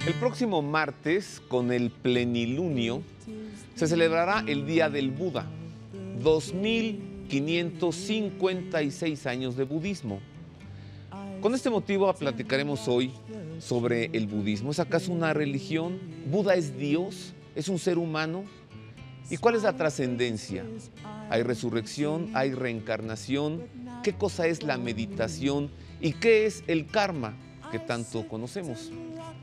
El próximo martes, con el plenilunio, se celebrará el Día del Buda, 2556 años de budismo. Con este motivo platicaremos hoy sobre el budismo. ¿Es acaso una religión? ¿Buda es Dios? ¿Es un ser humano? ¿Y cuál es la trascendencia? ¿Hay resurrección? ¿Hay reencarnación? ¿Qué cosa es la meditación? ¿Y qué es el karma que tanto conocemos?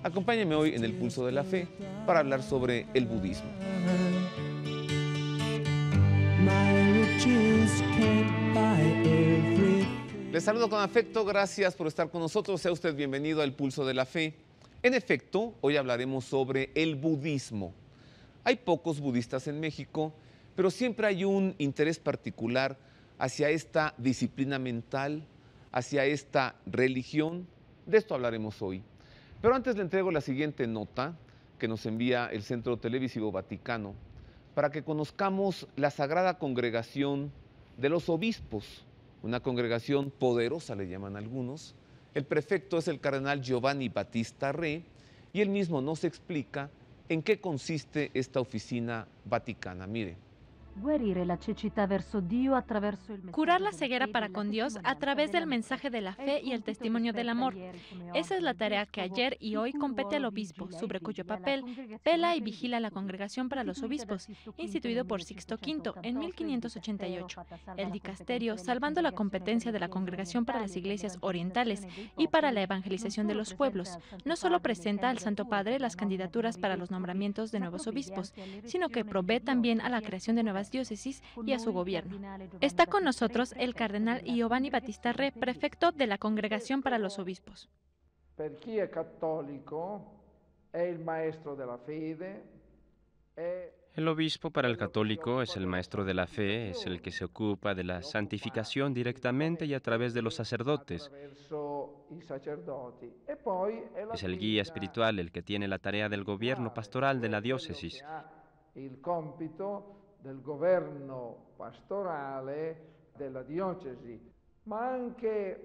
Acompáñenme hoy en el Pulso de la Fe para hablar sobre el budismo. Les saludo con afecto, gracias por estar con nosotros, sea usted bienvenido al Pulso de la Fe. En efecto, hoy hablaremos sobre el budismo. Hay pocos budistas en México, pero siempre hay un interés particular hacia esta disciplina mental, hacia esta religión. De esto hablaremos hoy. Pero antes le entrego la siguiente nota que nos envía el Centro Televisivo Vaticano para que conozcamos la Sagrada Congregación de los Obispos, una congregación poderosa, le llaman algunos. El prefecto es el cardenal Giovanni Battista Re y él mismo nos explica en qué consiste esta oficina vaticana. Mire. Curar la ceguera para con Dios a través del mensaje de la fe y el testimonio del amor. Esa es la tarea que ayer y hoy compete al obispo, sobre cuyo papel vela y vigila la Congregación para los Obispos, instituido por Sixto V en 1588. El dicasterio, salvando la competencia de la Congregación para las Iglesias Orientales y para la evangelización de los pueblos, no solo presenta al Santo Padre las candidaturas para los nombramientos de nuevos obispos, sino que provee también a la creación de nuevas diócesis y a su gobierno. Está con nosotros el cardenal Giovanni Battista Re, prefecto de la Congregación para los Obispos. Per chi è cattolico è il maestro della fede. El obispo para el católico es el maestro de la fe, es el que se ocupa de la santificación directamente y a través de los sacerdotes. Es el guía espiritual, el que tiene la tarea del gobierno pastoral de la diócesis. Il compito del governo pastorale della diocesi, ma anche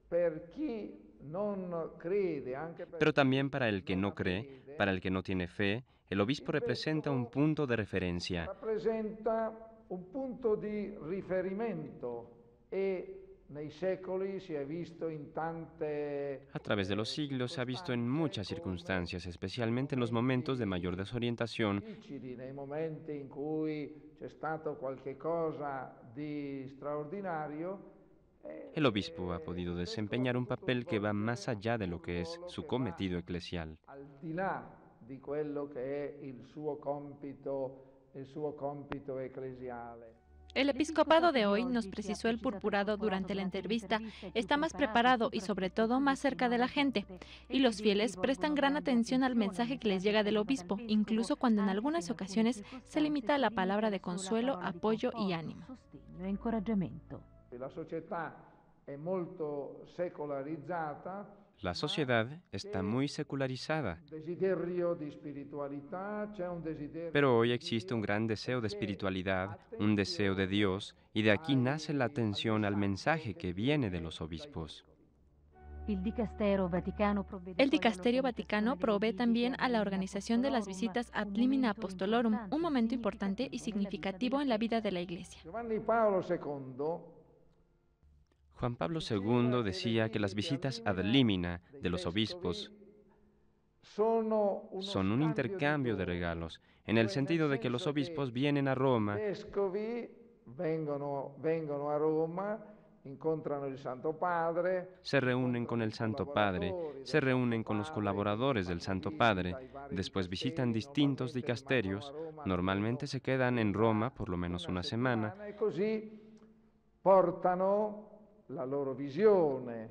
per chi non crede, Pero también para el que no cree, para el que no tiene fe, el obispo representa un punto de referencia. Rappresenta un punto di riferimento e nei secoli si è visto in tante. A través de los siglos se ha visto en muchas circunstancias, especialmente en los momentos de mayor desorientación, Nei momenti in cui c'è stato qualche cosa di straordinario. el obispo ha podido desempeñar un papel que va más allá de lo que es su cometido eclesial. Al di là di quello che è il suo compito ecclesiale. El episcopado de hoy, nos precisó el purpurado durante la entrevista, está más preparado y sobre todo más cerca de la gente. Y los fieles prestan gran atención al mensaje que les llega del obispo, incluso cuando en algunas ocasiones se limita a la palabra de consuelo, apoyo y ánimo. La società è molto secolarizzata. La sociedad está muy secularizada, pero hoy existe un gran deseo de espiritualidad, un deseo de Dios, y de aquí nace la atención al mensaje que viene de los obispos. El Dicasterio Vaticano provee también a la organización de las visitas ad limina apostolorum, un momento importante y significativo en la vida de la Iglesia. Juan Pablo II decía que las visitas ad limina de los obispos son un intercambio de regalos, en el sentido de que los obispos vienen a Roma, se reúnen con el Santo Padre, se reúnen con los colaboradores del Santo Padre, después visitan distintos dicasterios, normalmente se quedan en Roma por lo menos una semana, la loro visione,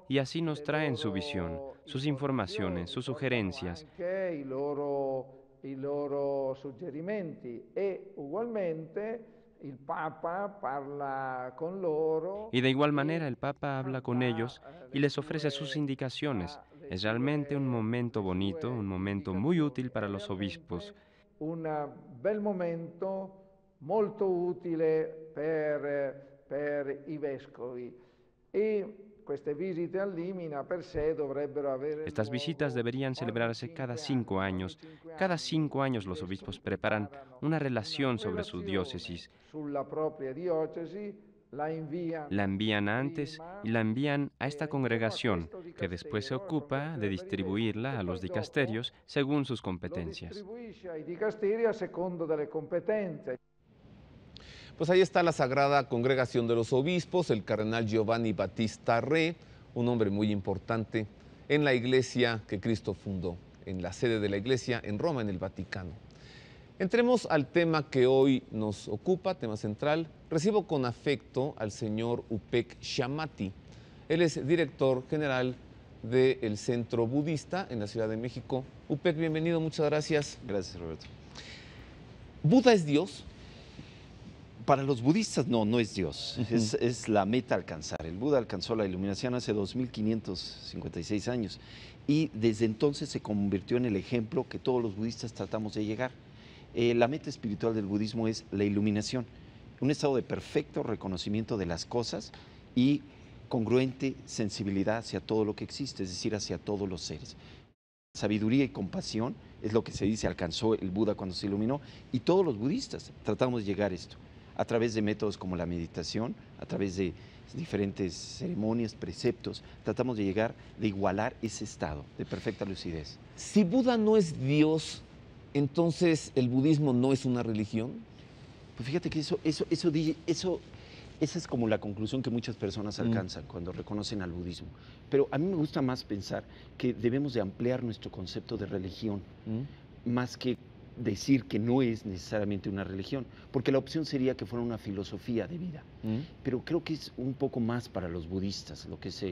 y así nos traen su visión, sus informaciones, sus sugerencias. I loro suggerimenti e ugualmente il Papa parla con loro. Y de igual manera el Papa habla con ellos y les ofrece sus indicaciones. Es realmente un momento bonito, un momento muy útil para los obispos. Un bel momento molto utile per i vescovi. E Estas visitas deberían celebrarse cada 5 años. Cada 5 años los obispos preparan una relación sobre su diócesis. La envían antes y la envían a esta congregación, que después se ocupa de distribuirla a los dicasterios según sus competencias. Pues ahí está la Sagrada Congregación de los Obispos, el cardenal Giovanni Battista Re, un hombre muy importante en la iglesia que Cristo fundó, en la sede de la iglesia en Roma, en el Vaticano. Entremos al tema que hoy nos ocupa, tema central. Recibo con afecto al señor Upek Shamati. Él es director general del Centro Budista en la Ciudad de México. Upek, bienvenido, muchas gracias. Gracias, Roberto. ¿Buda es Dios? Para los budistas no es Dios, es la meta a alcanzar. El Buda alcanzó la iluminación hace 2556 años y desde entonces se convirtió en el ejemplo que todos los budistas tratamos de llegar. La meta espiritual del budismo es la iluminación, un estado de perfecto reconocimiento de las cosas y congruente sensibilidad hacia todo lo que existe, es decir, hacia todos los seres. Sabiduría y compasión es lo que se dice alcanzó el Buda cuando se iluminó, y todos los budistas tratamos de llegar a esto a través de métodos como la meditación, a través de diferentes ceremonias, preceptos, tratamos de llegar, de igualar ese estado de perfecta lucidez. Si Buda no es Dios, entonces el budismo no es una religión. Pues fíjate que esa es como la conclusión que muchas personas alcanzan cuando reconocen al budismo. Pero a mí me gusta más pensar que debemos de ampliar nuestro concepto de religión, más que decir que no es necesariamente una religión, porque la opción sería que fuera una filosofía de vida. Pero creo que es un poco más para los budistas, lo que es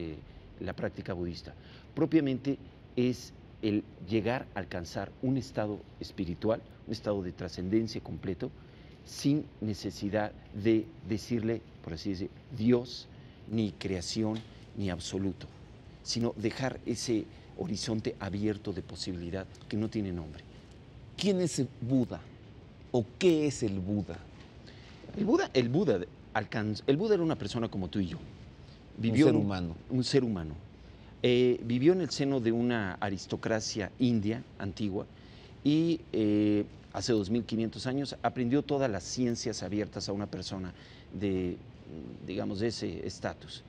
la práctica budista. Propiamente es el llegar a alcanzar un estado espiritual, un estado de trascendencia completo, sin necesidad de decirle, por así decir, Dios, ni creación, ni absoluto, sino dejar ese horizonte abierto de posibilidad que no tiene nombre. ¿Quién es el Buda? ¿O qué es el Buda? El Buda era una persona como tú y yo. Vivió un ser humano. Un ser humano. Vivió en el seno de una aristocracia india antigua y hace 2500 años aprendió todas las ciencias abiertas a una persona de ese estatus.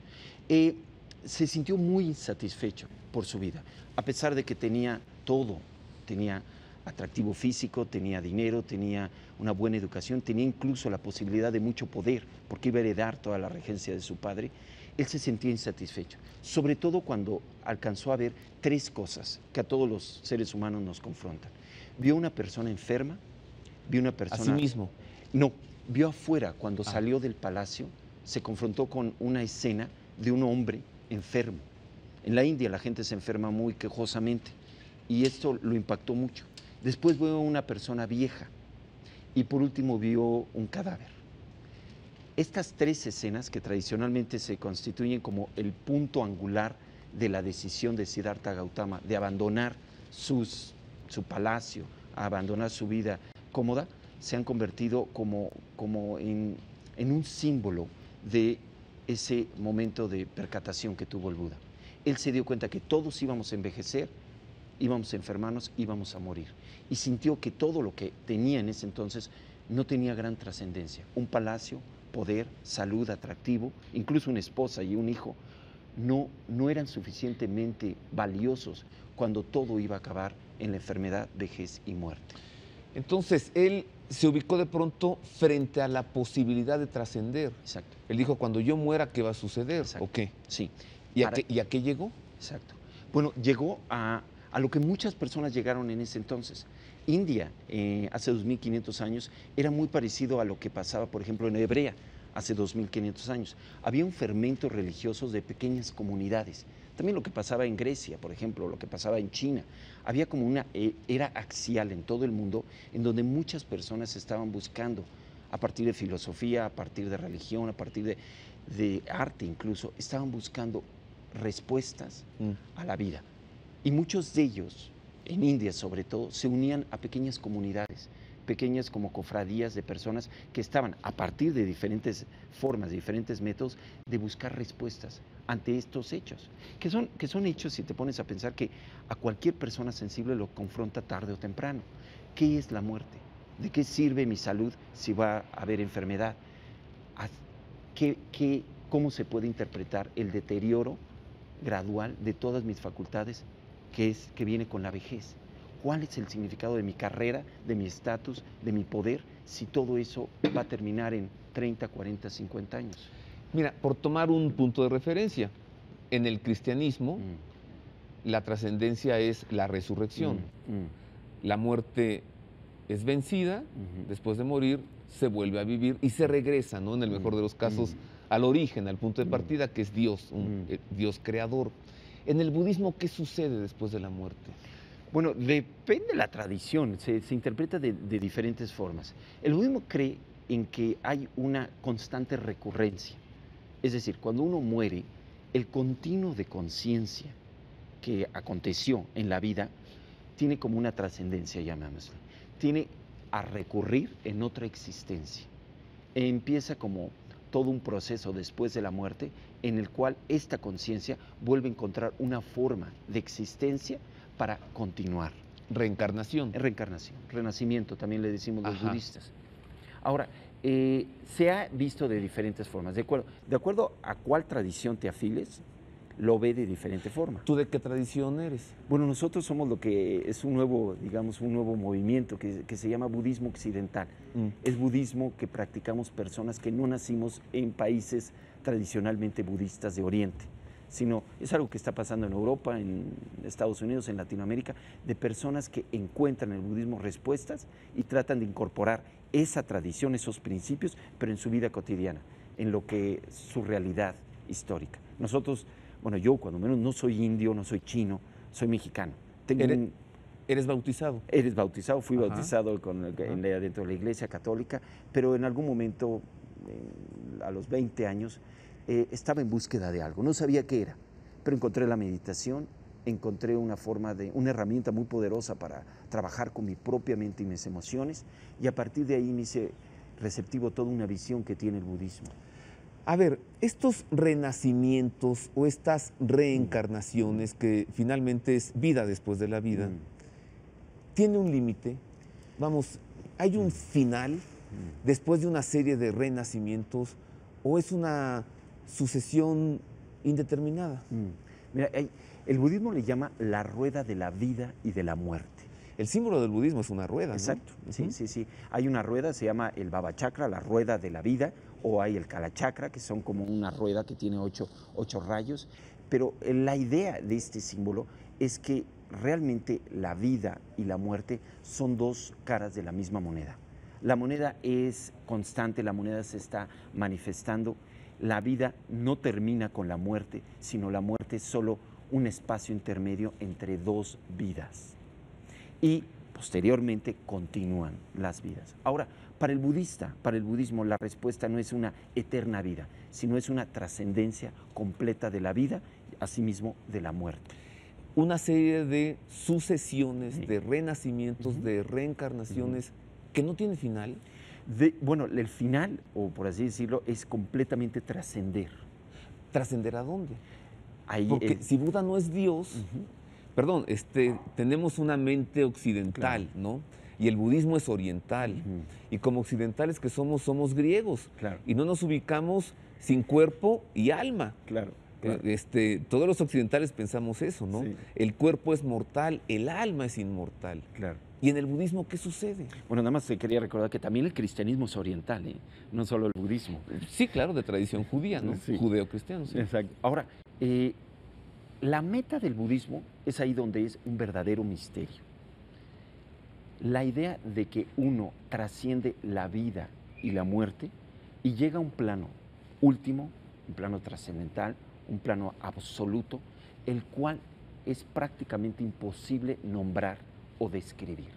Se sintió muy insatisfecho por su vida, a pesar de que tenía todo, tenía atractivo físico, tenía dinero, tenía una buena educación, tenía incluso la posibilidad de mucho poder, porque iba a heredar toda la regencia de su padre. Él se sentía insatisfecho, sobre todo cuando alcanzó a ver 3 cosas que a todos los seres humanos nos confrontan. Vio una persona enferma, vio una persona... ¿A sí mismo? No, vio afuera, cuando salió del palacio, se confrontó con una escena de un hombre enfermo. En la India la gente se enferma muy quejosamente y esto lo impactó mucho. Después vio una persona vieja y por último vio un cadáver. Estas 3 escenas que tradicionalmente se constituyen como el punto angular de la decisión de Siddhartha Gautama de abandonar su palacio, abandonar su vida cómoda, se han convertido como en un símbolo de ese momento de percatación que tuvo el Buda. Él se dio cuenta que todos íbamos a envejecer, íbamos a enfermarnos, íbamos a morir. Y sintió que todo lo que tenía en ese entonces no tenía gran trascendencia. Un palacio, poder, salud, atractivo, incluso una esposa y un hijo, no eran suficientemente valiosos cuando todo iba a acabar en la enfermedad, vejez y muerte. Entonces, él se ubicó de pronto frente a la posibilidad de trascender. Exacto. Él dijo, cuando yo muera, ¿qué va a suceder? Exacto. ¿O qué? Sí. ¿Y a qué llegó? Exacto. Bueno, llegó a lo que muchas personas llegaron en ese entonces. India, hace 2500 años, era muy parecido a lo que pasaba, por ejemplo, en Hebrea, hace 2500 años. Había un fermento religioso de pequeñas comunidades. También lo que pasaba en Grecia, por ejemplo, lo que pasaba en China. Había como una era axial en todo el mundo, en donde muchas personas estaban buscando, a partir de filosofía, a partir de religión, a partir de arte incluso, estaban buscando respuestas a la vida. Y muchos de ellos, en India sobre todo, se unían a pequeñas comunidades, pequeñas como cofradías de personas que estaban, a partir de diferentes formas, de diferentes métodos, de buscar respuestas ante estos hechos, que son hechos, si te pones a pensar, que a cualquier persona sensible lo confronta tarde o temprano. ¿Qué es la muerte? ¿De qué sirve mi salud si va a haber enfermedad? ¿Cómo se puede interpretar el deterioro gradual de todas mis facultades que viene con la vejez? ¿Cuál es el significado de mi carrera, de mi estatus, de mi poder, si todo eso va a terminar en 30, 40, 50 años? Mira, por tomar un punto de referencia, en el cristianismo la trascendencia es la resurrección. La muerte es vencida, después de morir se vuelve a vivir y se regresa, ¿no? En el mejor de los casos, al origen, al punto de partida, que es Dios, Dios creador. En el budismo, ¿qué sucede después de la muerte? Bueno, depende de la tradición, se interpreta de diferentes formas. El budismo cree en que hay una constante recurrencia. Es decir, cuando uno muere, el continuo de conciencia que aconteció en la vida tiene como una trascendencia, llamémoslo. Tiene a recurrir en otra existencia. Empieza como todo un proceso después de la muerte en el cual esta conciencia vuelve a encontrar una forma de existencia para continuar. Reencarnación. Reencarnación, renacimiento, también le decimos los budistas. Ahora, se ha visto de diferentes formas. De acuerdo a cuál tradición te afiles, lo ve de diferente forma. ¿Tú de qué tradición eres? Bueno, nosotros somos lo que es un nuevo, digamos, un nuevo movimiento que se llama budismo occidental. Es budismo que practicamos personas que no nacimos en países tradicionalmente budistas de Oriente, sino es algo que está pasando en Europa, en Estados Unidos, en Latinoamérica, de personas que encuentran en el budismo respuestas y tratan de incorporar esa tradición, esos principios, pero en su vida cotidiana, en lo que es su realidad histórica. Nosotros, bueno, yo cuando menos no soy indio, no soy chino, soy mexicano. ¿Eres bautizado? Eres bautizado, fui bautizado dentro de la Iglesia Católica, pero en algún momento, a los 20 años, estaba en búsqueda de algo, no sabía qué era, pero encontré la meditación, encontré una herramienta muy poderosa para trabajar con mi propia mente y mis emociones, y a partir de ahí me hice receptivo a toda una visión que tiene el budismo. A ver, estos renacimientos o estas reencarnaciones, que finalmente es vida después de la vida, ¿tiene un límite? Vamos, ¿hay un final después de una serie de renacimientos o es una sucesión indeterminada? Mira, el budismo le llama la rueda de la vida y de la muerte. El símbolo del budismo es una rueda, ¿no? Exacto, sí. Hay una rueda, se llama el Baba Chakra, la rueda de la vida, o hay el Kala Chakra, que son como una rueda que tiene 8 rayos. Pero la idea de este símbolo es que realmente la vida y la muerte son dos caras de la misma moneda. La moneda es constante, la moneda se está manifestando. La vida no termina con la muerte, sino la muerte es solo un espacio intermedio entre dos vidas. Y posteriormente continúan las vidas. Ahora, para el budismo, la respuesta no es una eterna vida, sino es una trascendencia completa de la vida, asimismo de la muerte. Una serie de sucesiones, de renacimientos, de reencarnaciones, que no tiene final. Bueno, el final, o por así decirlo, es completamente trascender. ¿Trascender a dónde? Porque si Buda no es Dios, perdón, tenemos una mente occidental, ¿no? Y el budismo es oriental. Y como occidentales que somos griegos. Y no nos ubicamos sin cuerpo y alma. Todos los occidentales pensamos eso, ¿no? El cuerpo es mortal, el alma es inmortal. ¿Y en el budismo qué sucede? Bueno, nada más te quería recordar que también el cristianismo es oriental, no solo el budismo. Sí, claro, de tradición judía, ¿no? Judeo-cristiano. Exacto. Ahora, la meta del budismo es ahí donde es un verdadero misterio. La idea de que uno trasciende la vida y la muerte y llega a un plano último, un plano trascendental, un plano absoluto, el cual es prácticamente imposible nombrar o describir.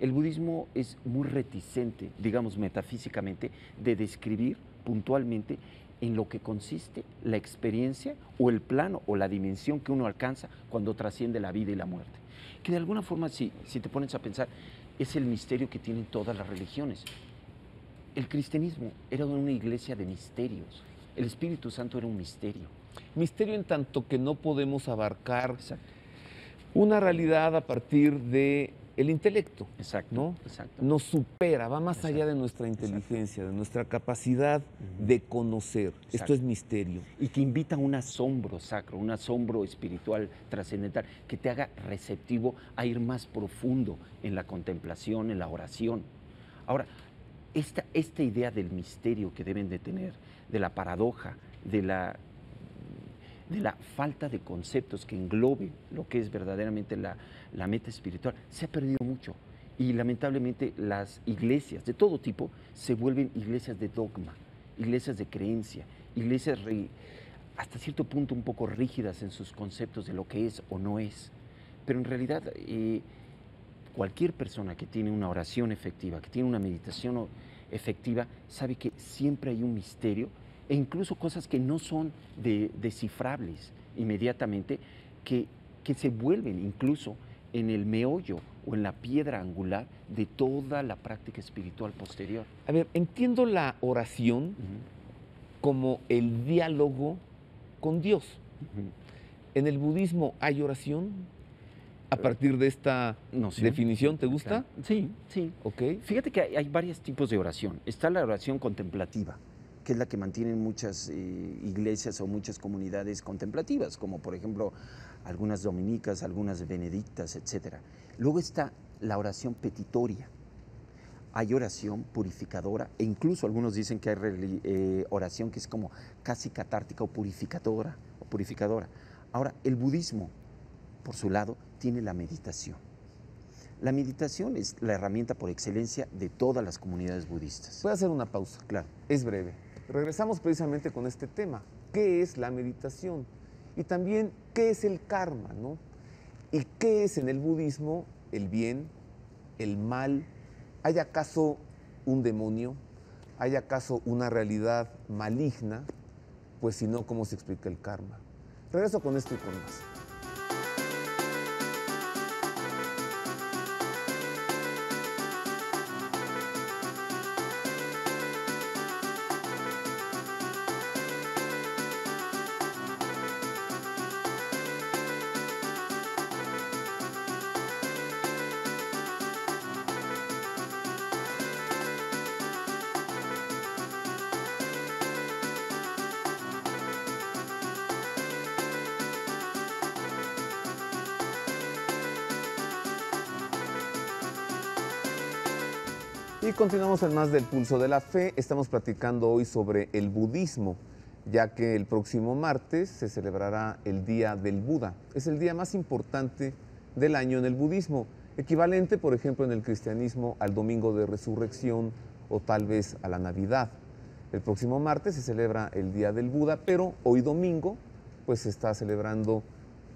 El budismo es muy reticente, digamos metafísicamente, de describir puntualmente en lo que consiste la experiencia o el plano o la dimensión que uno alcanza cuando trasciende la vida y la muerte. Que de alguna forma, si te pones a pensar, es el misterio que tienen todas las religiones. El cristianismo era una iglesia de misterios. El Espíritu Santo era un misterio. Misterio en tanto que no podemos abarcar Exacto. una realidad a partir de el intelecto, Exacto, ¿no? exacto. Nos supera, va más Exacto, allá de nuestra inteligencia, de nuestra capacidad Ujú. de conocer. Esto Exacto. es misterio. Y que invita a un asombro sacro, un asombro espiritual trascendental, que te haga receptivo a ir más profundo en la contemplación, en la oración. Ahora, esta idea del misterio que deben de tener, de la paradoja, de la falta de conceptos que englobe lo que es verdaderamente la meta espiritual, se ha perdido mucho. Y lamentablemente las iglesias de todo tipo se vuelven iglesias de dogma, iglesias de creencia, iglesias hasta cierto punto un poco rígidas en sus conceptos de lo que es o no es. Pero en realidad cualquier persona que tiene una oración efectiva, que tiene una meditación efectiva, sabe que siempre hay un misterio e incluso cosas que no son descifrables inmediatamente, que se vuelven incluso en el meollo o en la piedra angular de toda la práctica espiritual posterior. A ver, entiendo la oración como el diálogo con Dios. ¿En el budismo hay oración? A partir de esta definición, ¿te gusta? Claro. Sí, sí. Okay. Fíjate que hay varios tipos de oración. Está la oración contemplativa, que es la que mantienen muchas iglesias o muchas comunidades contemplativas, como por ejemplo algunas dominicas, algunas benedictas, etc. Luego está la oración petitoria. Hay oración purificadora, e incluso algunos dicen que hay oración que es como casi catártica o purificadora. Ahora, el budismo, por su lado, tiene la meditación. La meditación es la herramienta por excelencia de todas las comunidades budistas. Voy a hacer una pausa. Claro. Es breve. Regresamos precisamente con este tema. ¿Qué es la meditación? Y también, ¿qué es el karma, ¿no? ¿Y qué es en el budismo el bien, el mal? ¿Hay acaso un demonio? ¿Hay acaso una realidad maligna? Pues si no, ¿cómo se explica el karma? Regreso con esto y con más. Y continuamos en más del Pulso de la Fe. Estamos platicando hoy sobre el budismo, ya que el próximo martes se celebrará el Día del Buda. Es el día más importante del año en el budismo, equivalente, por ejemplo, en el cristianismo al Domingo de Resurrección o tal vez a la Navidad. El próximo martes se celebra el Día del Buda, pero hoy domingo pues se está celebrando,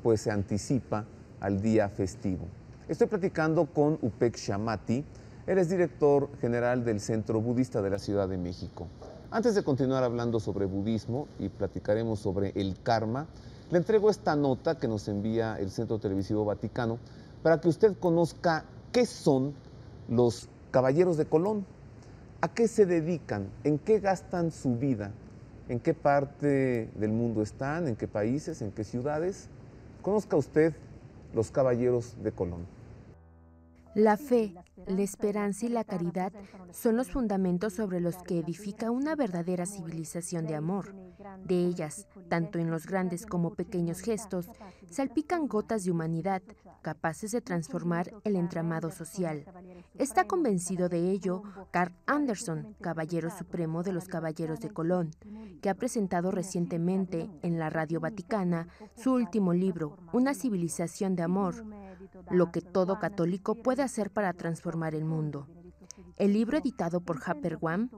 pues se anticipa al día festivo. Estoy platicando con Upek Shamati. Él es director general del Centro Budista de la Ciudad de México. Antes de continuar hablando sobre budismo y platicaremos sobre el karma, le entrego esta nota que nos envía el Centro Televisivo Vaticano para que usted conozca qué son los Caballeros de Colón, a qué se dedican, en qué gastan su vida, en qué parte del mundo están, en qué países, en qué ciudades. Conozca usted los Caballeros de Colón. La fe, la esperanza y la caridad son los fundamentos sobre los que edifica una verdadera civilización de amor. De ellas, tanto en los grandes como pequeños gestos, salpican gotas de humanidad, capaces de transformar el entramado social. Está convencido de ello Carl Anderson, Caballero Supremo de los Caballeros de Colón, que ha presentado recientemente en la Radio Vaticana su último libro, Una civilización de amor, lo que todo católico puede hacer para transformar el mundo. El libro, editado por Harper One,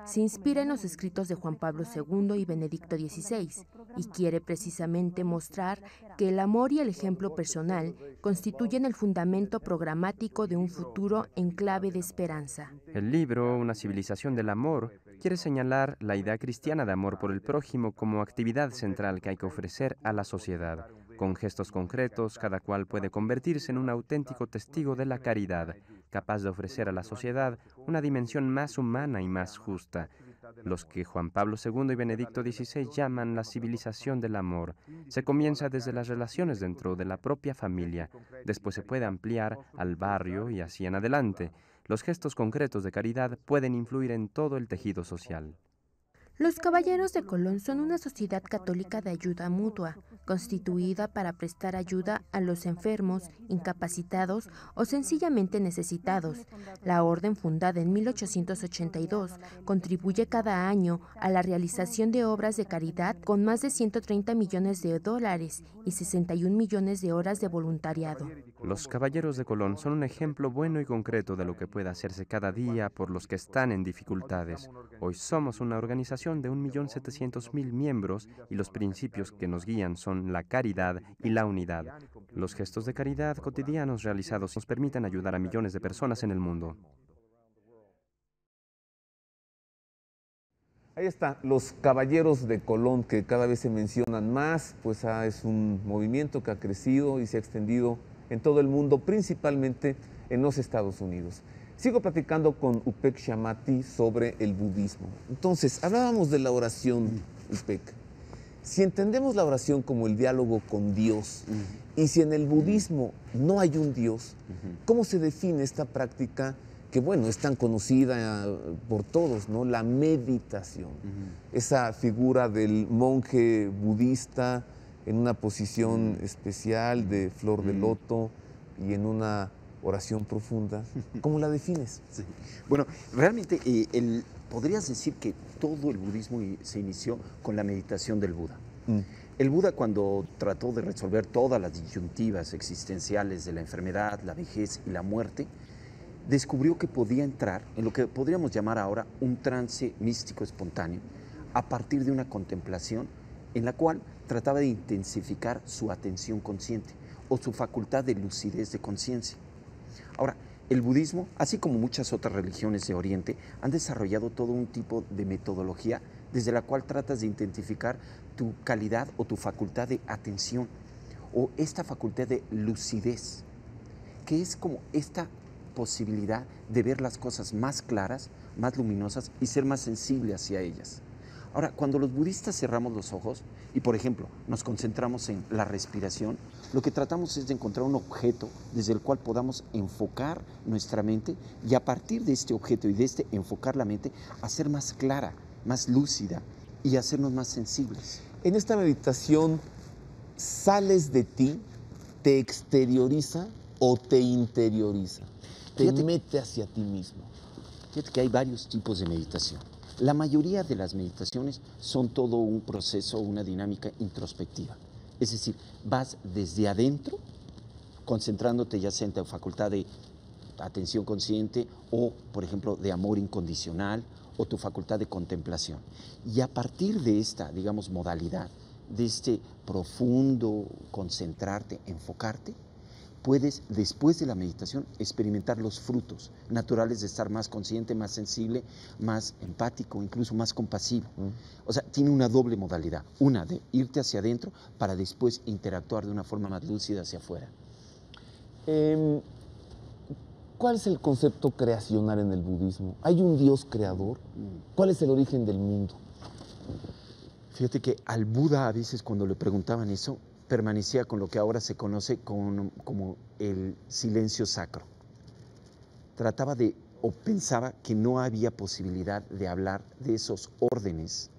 se inspira en los escritos de Juan Pablo II y Benedicto XVI y quiere precisamente mostrar que el amor y el ejemplo personal constituyen el fundamento programático de un futuro en clave de esperanza. El libro, Una civilización del amor, quiere señalar la idea cristiana de amor por el prójimo como actividad central que hay que ofrecer a la sociedad. Con gestos concretos, cada cual puede convertirse en un auténtico testigo de la caridad, capaz de ofrecer a la sociedad una dimensión más humana y más justa. los que Juan Pablo II y Benedicto XVI llaman la civilización del amor. Se comienza desde las relaciones dentro de la propia familia, después se puede ampliar al barrio y así en adelante. Los gestos concretos de caridad pueden influir en todo el tejido social. Los Caballeros de Colón son una sociedad católica de ayuda mutua, constituida para prestar ayuda a los enfermos, incapacitados o sencillamente necesitados. La orden, fundada en 1882, contribuye cada año a la realización de obras de caridad con más de 130 millones de dólares y 61 millones de horas de voluntariado. Los Caballeros de Colón son un ejemplo bueno y concreto de lo que puede hacerse cada día por los que están en dificultades. Hoy somos una organización de 1.700.000 miembros y los principios que nos guían son la caridad y la unidad. Los gestos de caridad cotidianos realizados nos permiten ayudar a millones de personas en el mundo. Ahí está, los Caballeros de Colón, que cada vez se mencionan más, pues es un movimiento que ha crecido y se ha extendido en todo el mundo, principalmente en los Estados Unidos. Sigo platicando con Upek Shamati sobre el budismo. Entonces, hablábamos de la oración, Upek. Si entendemos la oración como el diálogo con Dios, y si en el budismo no hay un Dios, ¿cómo se define esta práctica que, bueno, es tan conocida por todos, ¿no? La meditación. Esa figura del monje budista en una posición especial de flor de loto y en una oración profunda. ¿Cómo la defines? Sí. Bueno, realmente podrías decir que todo el budismo se inició con la meditación del Buda. El Buda, cuando trató de resolver todas las disyuntivas existenciales de la enfermedad, la vejez y la muerte, descubrió que podía entrar en lo que podríamos llamar ahora un trance místico espontáneo a partir de una contemplación en la cual trataba de intensificar su atención consciente o su facultad de lucidez de conciencia. Ahora, el budismo, así como muchas otras religiones de Oriente, han desarrollado todo un tipo de metodología desde la cual tratas de identificar tu calidad o tu facultad de atención o esta facultad de lucidez, que es como esta posibilidad de ver las cosas más claras, más luminosas y ser más sensible hacia ellas. Ahora, cuando los budistas cerramos los ojos y, por ejemplo, nos concentramos en la respiración, lo que tratamos es de encontrar un objeto desde el cual podamos enfocar nuestra mente y a partir de este objeto y de este enfocar la mente, hacer más clara, más lúcida y hacernos más sensibles. En esta meditación, ¿sales de ti, te exterioriza o te interioriza? Te mete hacia ti mismo. Fíjate que hay varios tipos de meditación. La mayoría de las meditaciones son todo un proceso, una dinámica introspectiva. Es decir, vas desde adentro, concentrándote ya sea en tu facultad de atención consciente o, por ejemplo, de amor incondicional o tu facultad de contemplación. Y a partir de esta, digamos, modalidad, de este profundo concentrarte, enfocarte, puedes, después de la meditación, experimentar los frutos naturales de estar más consciente, más sensible, más empático, incluso más compasivo. O sea, tiene una doble modalidad. Una de irte hacia adentro para después interactuar de una forma más lúcida hacia afuera. ¿Cuál es el concepto creacional en el budismo? ¿Hay un Dios creador? ¿Cuál es el origen del mundo? Fíjate que al Buda a veces cuando le preguntaban eso, permanecía con lo que ahora se conoce como el silencio sacro. Trataba de, o pensaba que no había posibilidad de hablar de esos órdenes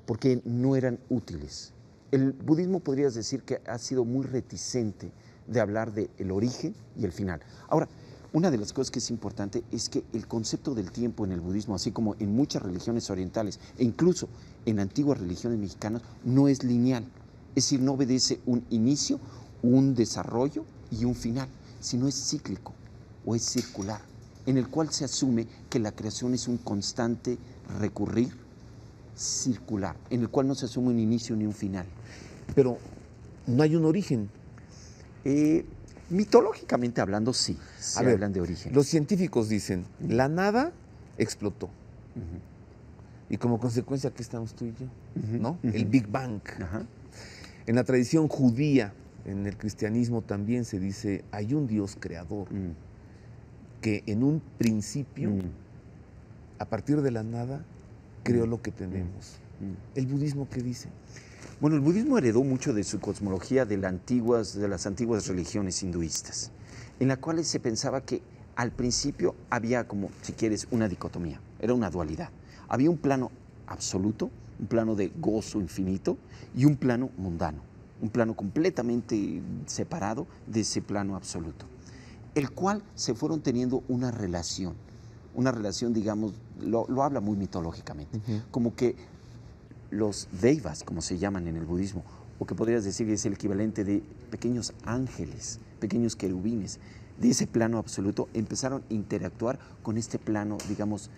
porque no eran útiles. El budismo podrías decir que ha sido muy reticente de hablar del origen y el final. Ahora, una de las cosas que es importante es que el concepto del tiempo en el budismo, así como en muchas religiones orientales e incluso en antiguas religiones mexicanas, no es lineal. Es decir, no obedece un inicio, un desarrollo y un final, sino es cíclico o es circular, en el cual se asume que la creación es un constante recurrir circular, en el cual no se asume un inicio ni un final. Pero no hay un origen. Mitológicamente hablando, sí, se hablan de origen. Los científicos dicen, la nada explotó. Y como consecuencia aquí estamos tú y yo, ¿no? El Big Bang. En la tradición judía, en el cristianismo también se dice, hay un Dios creador que en un principio, a partir de la nada, creó lo que tenemos. ¿El budismo qué dice? Bueno, el budismo heredó mucho de su cosmología de las antiguas religiones hinduistas, en la cual se pensaba que al principio había como, si quieres, una dicotomía, era una dualidad. Había un plano absoluto, un plano de gozo infinito y un plano mundano, un plano completamente separado de ese plano absoluto, el cual se fueron teniendo una relación, digamos, lo habla muy mitológicamente, como que los deivas, como se llaman en el budismo, o que podrías decir que es el equivalente de pequeños ángeles, pequeños querubines, de ese plano absoluto, empezaron a interactuar con este plano, digamos,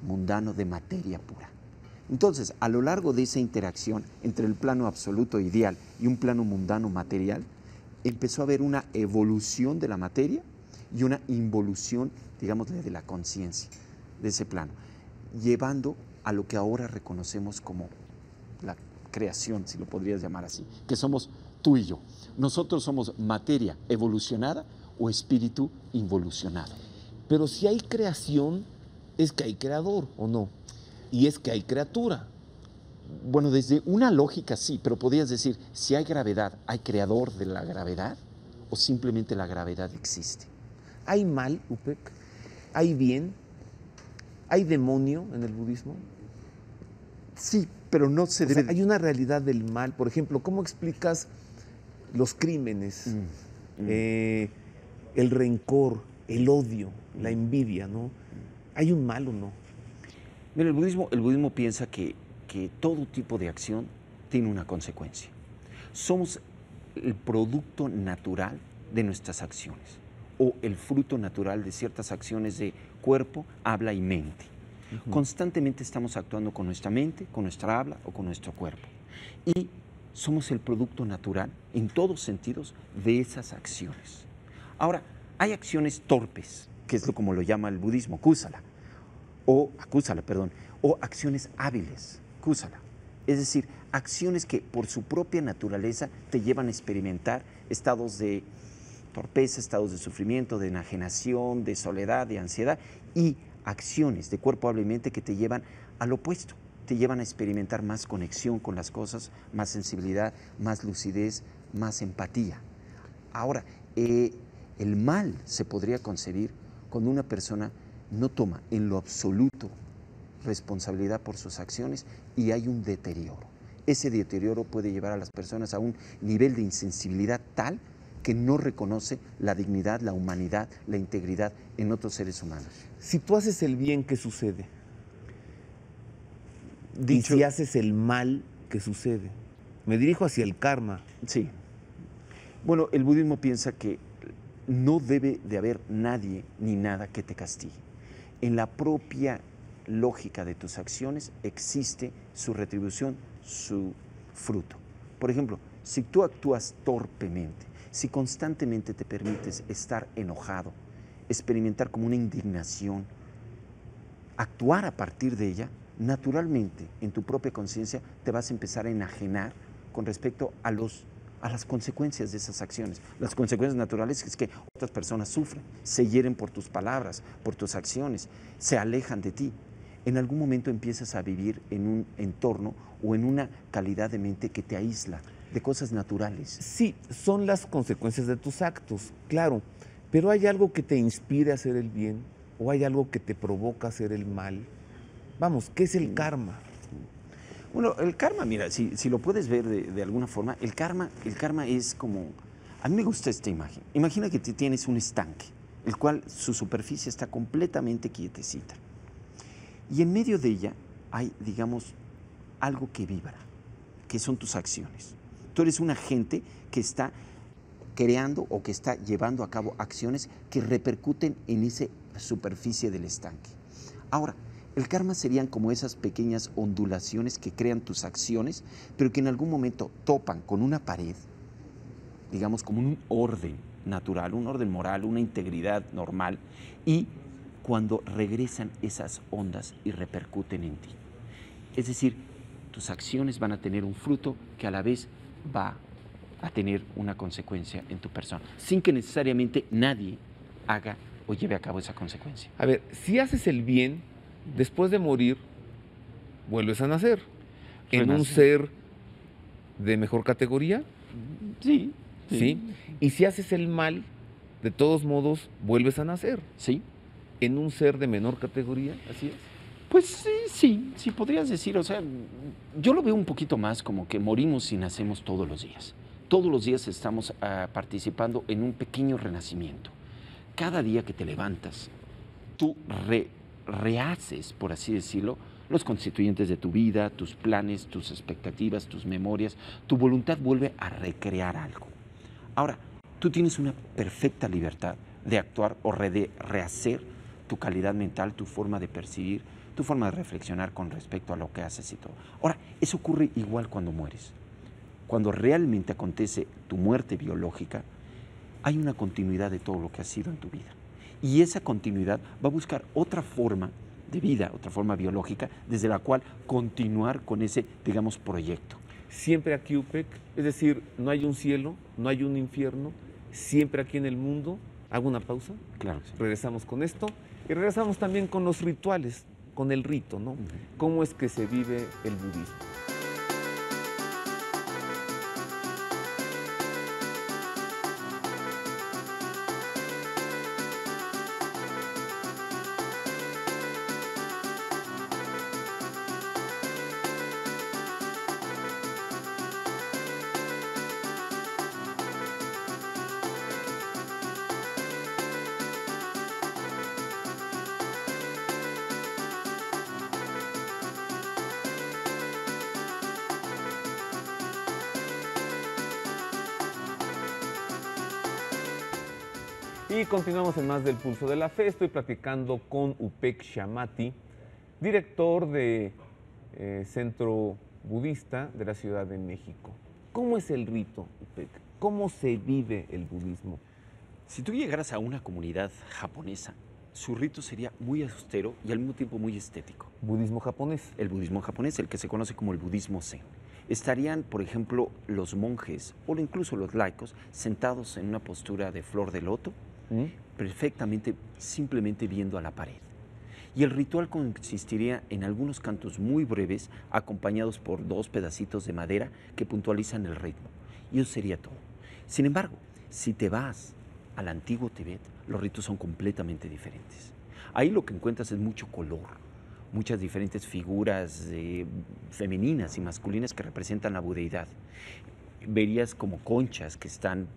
mundano de materia pura. Entonces, a lo largo de esa interacción entre el plano absoluto ideal y un plano mundano material, empezó a haber una evolución de la materia y una involución, digamos, de la conciencia de ese plano, llevando a lo que ahora reconocemos como la creación, si lo podrías llamar así, que somos tú y yo. Nosotros somos materia evolucionada o espíritu involucionado. Pero si hay creación, es que hay creador, ¿o no? Y es que hay criatura. Bueno, desde una lógica sí, pero podrías decir, si hay gravedad, ¿hay creador de la gravedad? ¿O simplemente la gravedad existe? ¿Hay mal, Upek? ¿Hay bien? ¿Hay demonio en el budismo? Sí, pero no se debe... hay una realidad del mal. Por ejemplo, ¿cómo explicas los crímenes, el rencor, el odio, la envidia, ¿no? ¿Hay un mal o no? Mira, el budismo piensa que todo tipo de acción tiene una consecuencia. Somos el producto natural de nuestras acciones o el fruto natural de ciertas acciones de cuerpo, habla y mente. Constantemente estamos actuando con nuestra mente, con nuestra habla o con nuestro cuerpo. Y somos el producto natural, en todos sentidos, de esas acciones. Ahora, hay acciones torpes, que es como lo llama el budismo, kusala, o acciones hábiles, kusala. Es decir, acciones que por su propia naturaleza te llevan a experimentar estados de torpeza, estados de sufrimiento, de enajenación, de soledad, de ansiedad, y acciones de cuerpo, habla y mente que te llevan al opuesto, te llevan a experimentar más conexión con las cosas, más sensibilidad, más lucidez, más empatía. Ahora, el mal se podría concebir cuando una persona no toma en lo absoluto responsabilidad por sus acciones y hay un deterioro. Ese deterioro puede llevar a las personas a un nivel de insensibilidad tal que no reconoce la dignidad, la humanidad, la integridad en otros seres humanos. Si tú haces el bien, ¿qué sucede? Y si haces el mal, ¿qué sucede? Me dirijo hacia el karma. Sí. Bueno, el budismo piensa que no debe de haber nadie ni nada que te castigue. En la propia lógica de tus acciones existe su retribución, su fruto. Por ejemplo, si tú actúas torpemente, si constantemente te permites estar enojado, experimentar como una indignación, actuar a partir de ella, naturalmente en tu propia conciencia te vas a empezar a enajenar con respecto a las consecuencias de esas acciones. Las consecuencias naturales es que otras personas sufren, se hieren por tus palabras, por tus acciones, se alejan de ti. En algún momento empiezas a vivir en un entorno o en una calidad de mente que te aísla de cosas naturales. Sí, son las consecuencias de tus actos, claro, pero ¿hay algo que te inspire a hacer el bien o hay algo que te provoca hacer el mal? Vamos, ¿qué es el karma? Bueno, el karma, mira, si lo puedes ver de alguna forma, el karma es como... A mí me gusta esta imagen. Imagina que tienes un estanque, el cual su superficie está completamente quietecita. Y en medio de ella hay, digamos, algo que vibra, que son tus acciones. Tú eres un agente que está creando o que está llevando a cabo acciones que repercuten en esa superficie del estanque. Ahora, el karma serían como esas pequeñas ondulaciones que crean tus acciones, pero que en algún momento topan con una pared, digamos como un orden natural, un orden moral, una integridad normal, y cuando regresan esas ondas y repercuten en ti. Es decir, tus acciones van a tener un fruto que a la vez va a tener una consecuencia en tu persona, sin que necesariamente nadie haga o lleve a cabo esa consecuencia. A ver, si haces el bien, después de morir, vuelves a nacer. ¿En un Renaces. ser de mejor categoría? Sí. Sí. Y si haces el mal, de todos modos, vuelves a nacer. Sí. ¿En un ser de menor categoría? Así es. Pues sí, podrías decir, o sea, yo lo veo un poquito más como que morimos y nacemos todos los días. Todos los días estamos participando en un pequeño renacimiento. Cada día que te levantas, tú rehaces, por así decirlo, los constituyentes de tu vida, tus planes, tus expectativas, tus memorias. Tu voluntad vuelve a recrear algo. Ahora, tú tienes una perfecta libertad de actuar o rehacer tu calidad mental, tu forma de percibir, tu forma de reflexionar con respecto a lo que haces y todo. Ahora, eso ocurre igual cuando mueres. Cuando realmente acontece tu muerte biológica, hay una continuidad de todo lo que ha sido en tu vida. Y esa continuidad va a buscar otra forma de vida, otra forma biológica, desde la cual continuar con ese, digamos, proyecto. Siempre aquí, Upec, es decir, no hay un cielo, no hay un infierno, siempre aquí en el mundo. Hago una pausa. Claro que sí. Regresamos con esto y regresamos también con los rituales, con el rito, ¿no? ¿Cómo es que se vive el budismo? Y continuamos en más del Pulso de la Fe. Estoy platicando con Upec Shamati, director de Centro Budista de la Ciudad de México. ¿Cómo es el rito, Upec? ¿Cómo se vive el budismo? Si tú llegaras a una comunidad japonesa, su rito sería muy austero y al mismo tiempo muy estético. ¿Budismo japonés? El budismo japonés, el que se conoce como el budismo zen. Estarían, por ejemplo, los monjes o incluso los laicos sentados en una postura de flor de loto, perfectamente, simplemente viendo a la pared. Y el ritual consistiría en algunos cantos muy breves, acompañados por 2 pedacitos de madera que puntualizan el ritmo. Y eso sería todo. Sin embargo, si te vas al antiguo Tíbet, los ritos son completamente diferentes. Ahí lo que encuentras es mucho color, muchas diferentes figuras femeninas y masculinas que representan la budeidad. Verías como conchas que están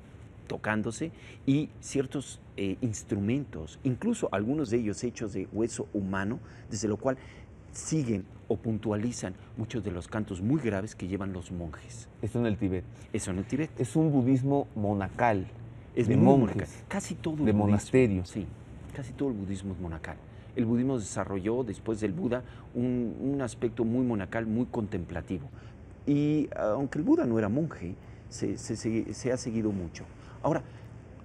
tocándose y ciertos instrumentos, incluso algunos de ellos hechos de hueso humano, desde lo cual siguen o puntualizan muchos de los cantos muy graves que llevan los monjes. Eso en el Tíbet. Eso en el Tíbet. Es un budismo monacal, Es de muy monjes, monacal. Casi todo el de budismo, monasterio. Sí, casi todo el budismo es monacal. El budismo desarrolló después del Buda un aspecto muy monacal, muy contemplativo. Y aunque el Buda no era monje, se ha seguido mucho. Ahora,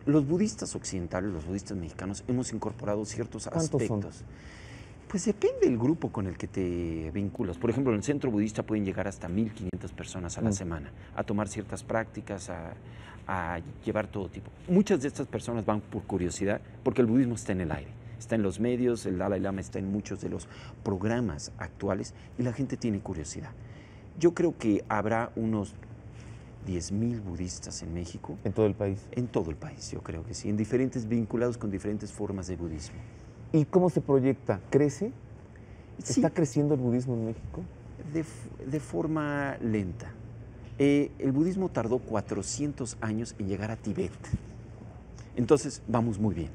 los budistas occidentales, los budistas mexicanos, hemos incorporado ciertos aspectos. ¿Cuántos son? Pues depende del grupo con el que te vinculas. Por ejemplo, en el centro budista pueden llegar hasta 1,500 personas a la semana a tomar ciertas prácticas, a llevar todo tipo. Muchas de estas personas van por curiosidad, porque el budismo está en el aire, está en los medios, el Dalai Lama está en muchos de los programas actuales y la gente tiene curiosidad. Yo creo que habrá unos 10,000 budistas en México. ¿En todo el país? En todo el país, yo creo que sí, en diferentes, vinculados con diferentes formas de budismo. ¿Y cómo se proyecta? ¿Crece? Sí. ¿Está creciendo el budismo en México? De forma lenta. El budismo tardó 400 años en llegar a Tíbet. Entonces, vamos muy bien.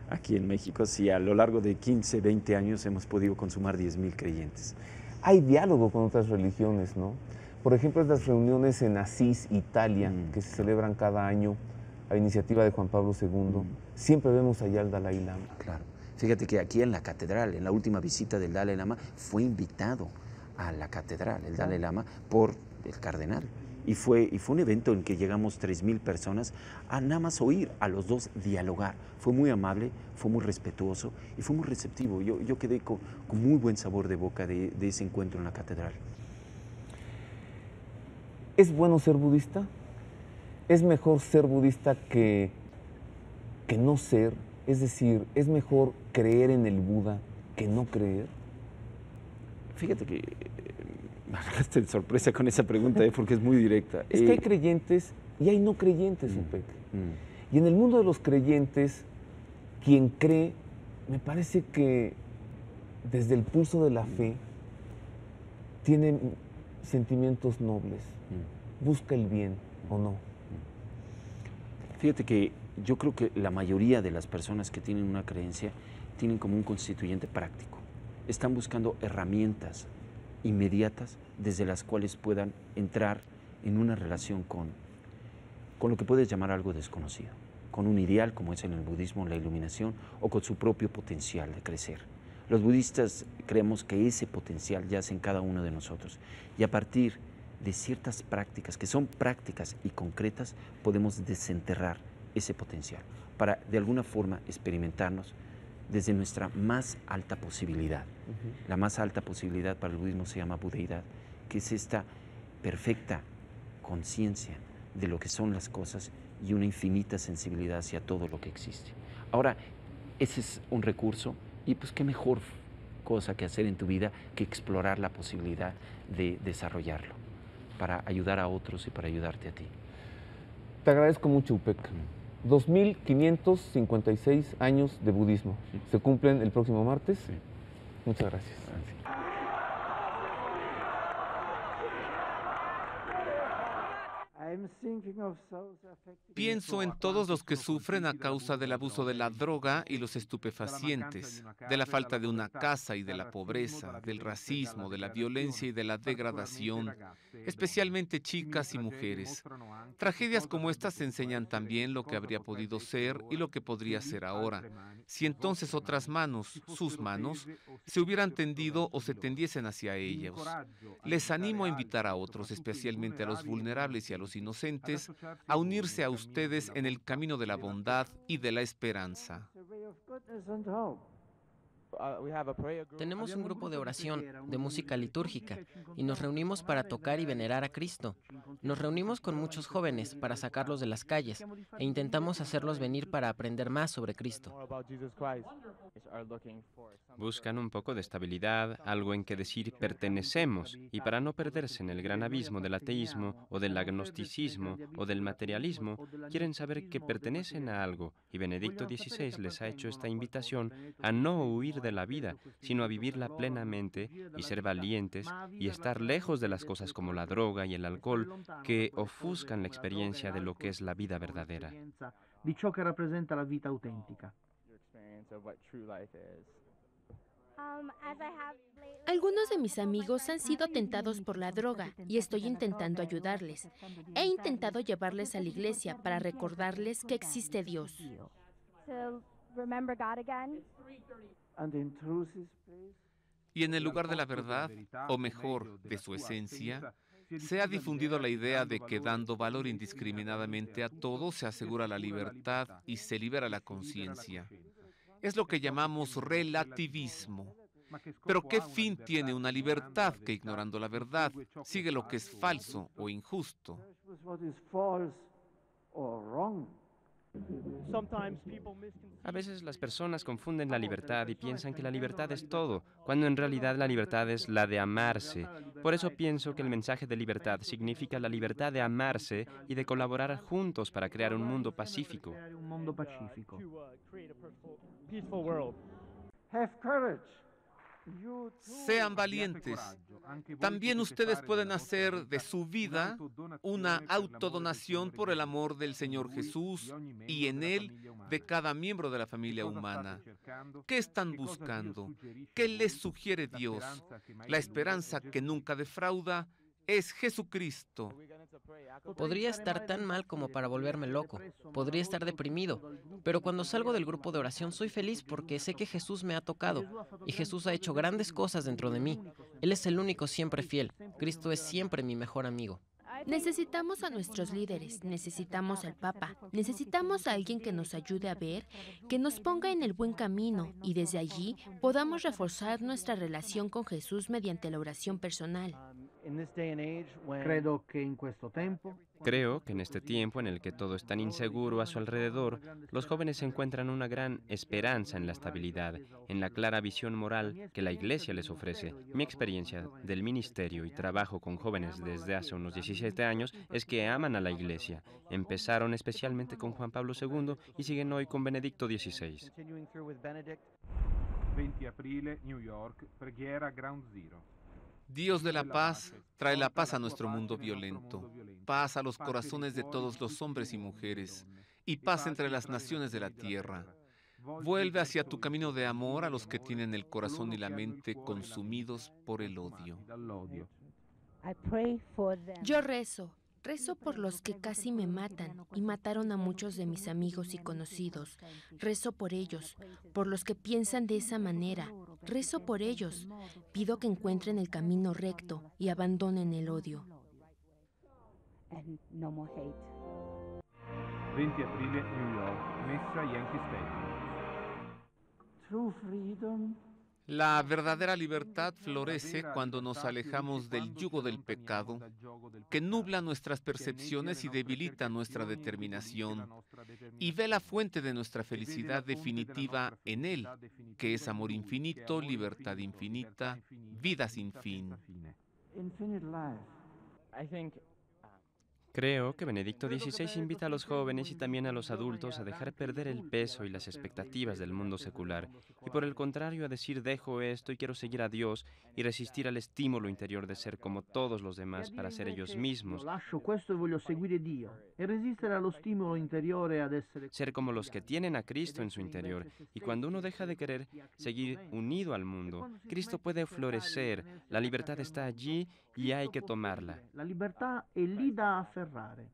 Aquí en México, sí, a lo largo de 15, 20 años hemos podido consumar 10,000 creyentes. Hay diálogo con otras religiones, ¿no? Por ejemplo, las reuniones en Asís, Italia, que se celebran cada año a iniciativa de Juan Pablo II. Siempre vemos allá al Dalai Lama. Claro. Fíjate que aquí en la catedral, en la última visita del Dalai Lama, fue invitado a la catedral, el Dalai Lama, por el cardenal. Y fue un evento en que llegamos 3,000 personas a nada más oír a los dos dialogar. Fue muy amable, fue muy respetuoso y fue muy receptivo. Yo quedé con muy buen sabor de boca de ese encuentro en la catedral. ¿Es bueno ser budista? ¿Es mejor ser budista que no ser? Es decir, ¿es mejor creer en el Buda que no creer? Fíjate que Me dejaste de sorpresa con esa pregunta, porque es muy directa. Es que hay creyentes y hay no creyentes, Upek. Y en el mundo de los creyentes, quien cree, me parece que desde el pulso de la fe tiene sentimientos nobles. Busca el bien, ¿o no? Fíjate que yo creo que la mayoría de las personas que tienen una creencia tienen como un constituyente práctico. Están buscando herramientas inmediatas desde las cuales puedan entrar en una relación con lo que puedes llamar algo desconocido, con un ideal como es en el budismo la iluminación o con su propio potencial de crecer. Los budistas creemos que ese potencial yace en cada uno de nosotros y a partir de ciertas prácticas que son prácticas y concretas podemos desenterrar ese potencial para de alguna forma experimentarnos desde nuestra más alta posibilidad. La más alta posibilidad para el budismo se llama budeidad, que es esta perfecta conciencia de lo que son las cosas y una infinita sensibilidad hacia todo lo que existe. Ahora, ese es un recurso y pues qué mejor cosa que hacer en tu vida que explorar la posibilidad de desarrollarlo para ayudar a otros y para ayudarte a ti. Te agradezco mucho, Upek. 2.556 años de budismo. Sí. ¿Se cumplen el próximo martes? Sí. Muchas gracias. Pienso en todos los que sufren a causa del abuso de la droga y los estupefacientes, de la falta de una casa y de la pobreza, del racismo, de la violencia y de la degradación, especialmente chicas y mujeres. Tragedias como estas enseñan también lo que habría podido ser y lo que podría ser ahora, si entonces otras manos, sus manos, se hubieran tendido o se tendiesen hacia ellos. Les animo a invitar a otros, especialmente a los vulnerables y a los inocentes, a unirse a ustedes en el camino de la bondad y de la esperanza. Tenemos un grupo de oración, de música litúrgica, y nos reunimos para tocar y venerar a Cristo. Nos reunimos con muchos jóvenes para sacarlos de las calles e intentamos hacerlos venir para aprender más sobre Cristo. Buscan un poco de estabilidad, algo en que decir pertenecemos, y para no perderse en el gran abismo del ateísmo o del agnosticismo o del materialismo, quieren saber que pertenecen a algo, y Benedicto XVI les ha hecho esta invitación a no huir de la vida, sino a vivirla plenamente y ser valientes y estar lejos de las cosas como la droga y el alcohol que ofuscan la experiencia de lo que es la vida verdadera. Di ciò che rappresenta la vita autentica. Algunos de mis amigos han sido tentados por la droga y estoy intentando ayudarles. He intentado llevarles a la iglesia para recordarles que existe Dios. Y en el lugar de la verdad, o mejor, de su esencia, se ha difundido la idea de que dando valor indiscriminadamente a todo se asegura la libertad y se libera la conciencia. Es lo que llamamos relativismo. Pero ¿qué fin tiene una libertad que, ignorando la verdad, sigue lo que es falso o injusto? A veces las personas confunden la libertad y piensan que la libertad es todo, cuando en realidad la libertad es la de amarse. Por eso pienso que el mensaje de libertad significa la libertad de amarse y de colaborar juntos para crear un mundo pacífico. Sean valientes. También ustedes pueden hacer de su vida una autodonación por el amor del Señor Jesús y en Él de cada miembro de la familia humana. ¿Qué están buscando? ¿Qué les sugiere Dios? La esperanza que nunca defrauda es Jesucristo. Podría estar tan mal como para volverme loco. Podría estar deprimido. Pero cuando salgo del grupo de oración soy feliz porque sé que Jesús me ha tocado. Y Jesús ha hecho grandes cosas dentro de mí. Él es el único siempre fiel. Cristo es siempre mi mejor amigo. Necesitamos a nuestros líderes, necesitamos al Papa, necesitamos a alguien que nos ayude a ver, que nos ponga en el buen camino y desde allí podamos reforzar nuestra relación con Jesús mediante la oración personal. Credo che in questo tempo Creo que en este tiempo en el que todo es tan inseguro a su alrededor, los jóvenes encuentran una gran esperanza en la estabilidad, en la clara visión moral que la Iglesia les ofrece. Mi experiencia del ministerio y trabajo con jóvenes desde hace unos 17 años es que aman a la Iglesia. Empezaron especialmente con Juan Pablo II y siguen hoy con Benedicto XVI. 20 aprile, New York, preghiera Ground Zero. Dios de la paz, trae la paz a nuestro mundo violento, paz a los corazones de todos los hombres y mujeres, y paz entre las naciones de la tierra. Vuelve hacia tu camino de amor a los que tienen el corazón y la mente consumidos por el odio. Yo rezo por los que casi me matan y mataron a muchos de mis amigos y conocidos. Rezo por ellos, por los que piensan de esa manera. Rezo por ellos. Pido que encuentren el camino recto y abandonen el odio. 20 aprile, New York, messa Yankee Stadium. True freedom. La verdadera libertad florece cuando nos alejamos del yugo del pecado, que nubla nuestras percepciones y debilita nuestra determinación, y ve la fuente de nuestra felicidad definitiva en Él, que es amor infinito, libertad infinita, vida sin fin. Infinite life. Creo que Benedicto XVI invita a los jóvenes y también a los adultos a dejar perder el peso y las expectativas del mundo secular, y por el contrario a decir dejo esto y quiero seguir a Dios y resistir al estímulo interior de ser como todos los demás para ser ellos mismos. lascio questo e voglio seguire Dio e resistere allo stimolo interiore ad essere Ser como los que tienen a Cristo en su interior, y cuando uno deja de querer seguir unido al mundo, Cristo puede florecer, la libertad está allí y hay que tomarla. La libertà è lì da afferrare.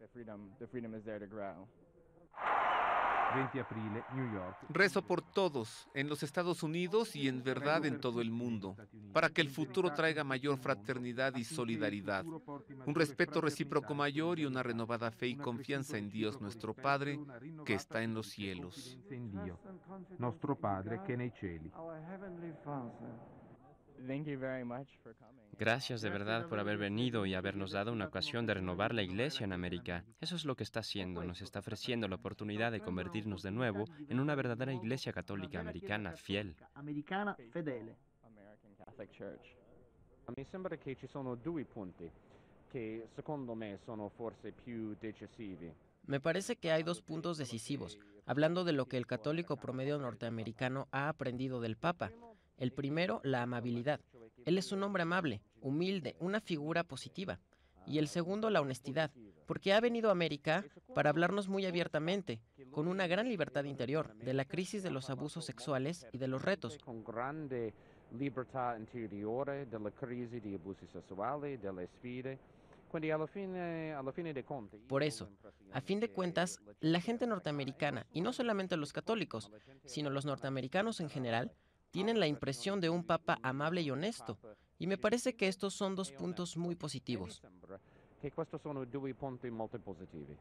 20 aprile, New York. Rezo por todos, en los Estados Unidos y en verdad en todo el mundo, para que el futuro traiga mayor fraternidad y solidaridad, un respeto recíproco mayor y una renovada fe y confianza en Dios nuestro Padre, que está en los cielos. In Dio, nostro Padre che è nei cieli. Our Heavenly Father. Gracias de verdad por haber venido y habernos dado una ocasión de renovar la Iglesia en América. Eso es lo que está haciendo, nos está ofreciendo la oportunidad de convertirnos de nuevo en una verdadera Iglesia católica americana fiel. Americana fedele. Mi sembra che ci sono due punti che secondo me sono forse più decisivi. Me parece que hay dos puntos decisivos, hablando de lo que el católico promedio norteamericano ha aprendido del Papa. El primero, la amabilidad. Él es un hombre amable, humilde, una figura positiva. Y el segundo, la honestidad, porque ha venido a América para hablarnos muy abiertamente, con una gran libertad interior, de la crisis de los abusos sexuales y de los retos. Con grande libertà interiore della crisi di abusi sessuali, delle sfide. Quindi alla fine dei conti. Por eso, a fin de cuentas, la gente norteamericana, y no solamente los católicos, sino los norteamericanos en general, tienen la impresión de un papa amable y honesto, y me parece que estos son dos puntos muy positivos. Che questi sono due punti molto positivi.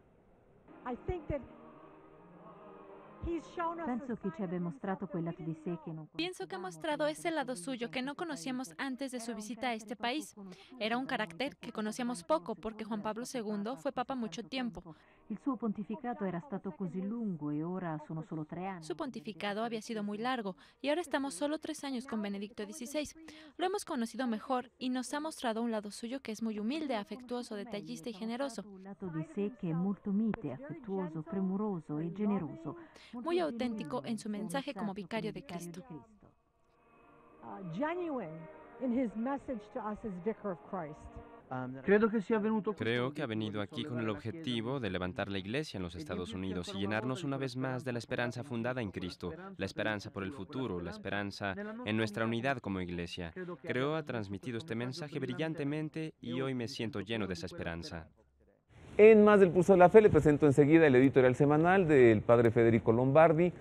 Penso che ci abbia mostrato quel lato di sé che non Pienso que ha mostrado ese lado suyo que no conocíamos antes de su visita a este país. Era un carácter que conocíamos poco porque Juan Pablo II fue papa mucho tiempo. Il suo pontificato era stato così lungo e ora sono solo 3 anni. Su pontificado había sido muy largo y ahora estamos solo 3 años con Benedicto XVI. Lo hemos conocido mejor y nos ha mostrado un lado suyo que es muy humilde, afectuoso, detallista y generoso. Un lato di sé che è molto mite, affettuoso, premuroso e generoso. Muy auténtico en su mensaje como vicario de Cristo. Credo che sia venuto Creo que ha venido aquí con el objetivo de levantar la Iglesia en los Estados Unidos y llenarnos una vez más de la esperanza fundada en Cristo, la esperanza por el futuro, la esperanza en nuestra unidad como Iglesia. Creo ha transmitido este mensaje brillantemente y hoy me siento lleno de esa esperanza. En Más del Pulso de la Fe le presento enseguida el editorial semanal del padre Federico Lombardi.